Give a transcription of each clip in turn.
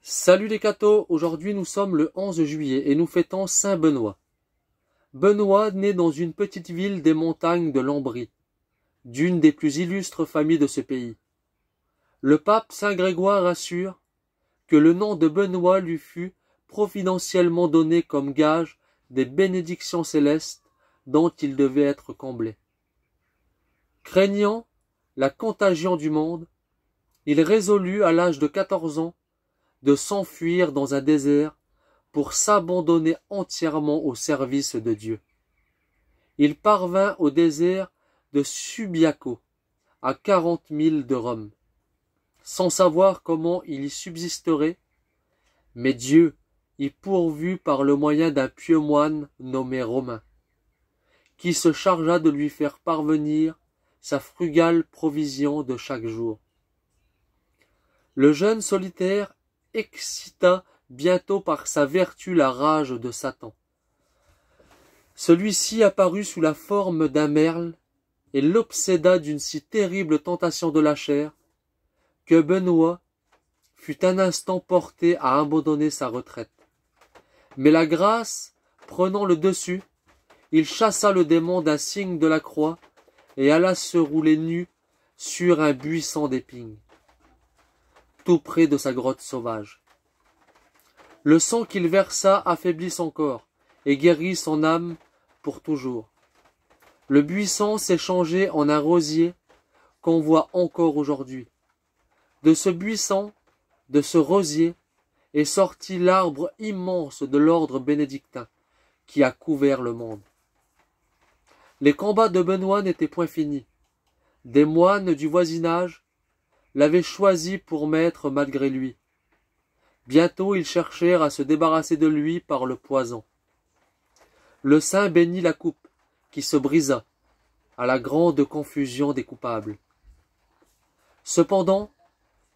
Salut les cathos, aujourd'hui nous sommes le 11 juillet et nous fêtons Saint Benoît. Benoît naît dans une petite ville des montagnes de l'Ambrie, d'une des plus illustres familles de ce pays. Le pape Saint Grégoire assure que le nom de Benoît lui fut providentiellement donné comme gage des bénédictions célestes dont il devait être comblé. Craignant la contagion du monde, il résolut à l'âge de 14 ans de s'enfuir dans un désert pour s'abandonner entièrement au service de Dieu. Il parvint au désert de Subiaco, à 40 milles de Rome, sans savoir comment il y subsisterait, mais Dieu y pourvut par le moyen d'un pieux moine nommé Romain, qui se chargea de lui faire parvenir sa frugale provision de chaque jour. Le jeune solitaire excita bientôt par sa vertu la rage de Satan. Celui-ci apparut sous la forme d'un merle et l'obséda d'une si terrible tentation de la chair que Benoît fut un instant porté à abandonner sa retraite. Mais la grâce prenant le dessus, il chassa le démon d'un signe de la croix et alla se rouler nu sur un buisson d'épines, tout près de sa grotte sauvage. Le sang qu'il versa affaiblit son corps et guérit son âme pour toujours. Le buisson s'est changé en un rosier qu'on voit encore aujourd'hui. De ce buisson, de ce rosier, est sorti l'arbre immense de l'ordre bénédictin qui a couvert le monde. Les combats de Benoît n'étaient point finis. Des moines du voisinage l'avaient choisi pour maître malgré lui. Bientôt ils cherchèrent à se débarrasser de lui par le poison. Le saint bénit la coupe, qui se brisa, à la grande confusion des coupables. Cependant,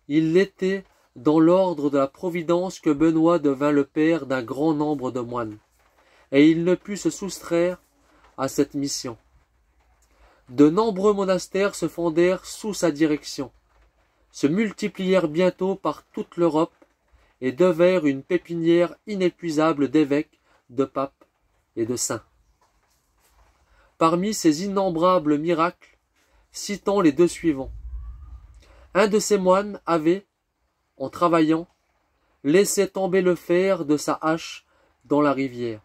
il était dans l'ordre de la providence que Benoît devint le père d'un grand nombre de moines, et il ne put se soustraire à cette mission. De nombreux monastères se fondèrent sous sa direction, se multiplièrent bientôt par toute l'Europe et devinrent une pépinière inépuisable d'évêques, de papes et de saints. Parmi ces innombrables miracles, citons les deux suivants. Un de ces moines avait, en travaillant, laissé tomber le fer de sa hache dans la rivière.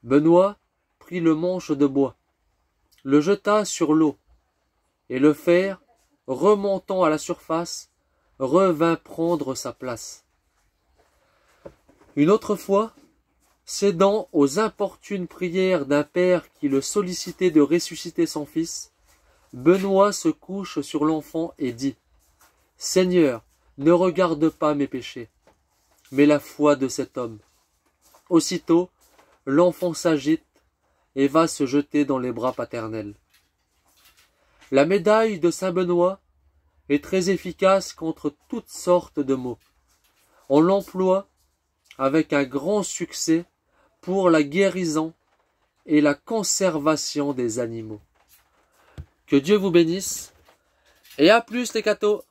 Benoît prit le manche de bois, le jeta sur l'eau, et le fer, remontant à la surface, revint prendre sa place. Une autre fois, cédant aux importunes prières d'un père qui le sollicitait de ressusciter son fils, Benoît se couche sur l'enfant et dit « Seigneur, ne regarde pas mes péchés, mais la foi de cet homme. » Aussitôt, l'enfant s'agite et va se jeter dans les bras paternels. La médaille de saint Benoît est très efficace contre toutes sortes de maux. On l'emploie avec un grand succès pour la guérison et la conservation des animaux. Que Dieu vous bénisse et à plus les cathos!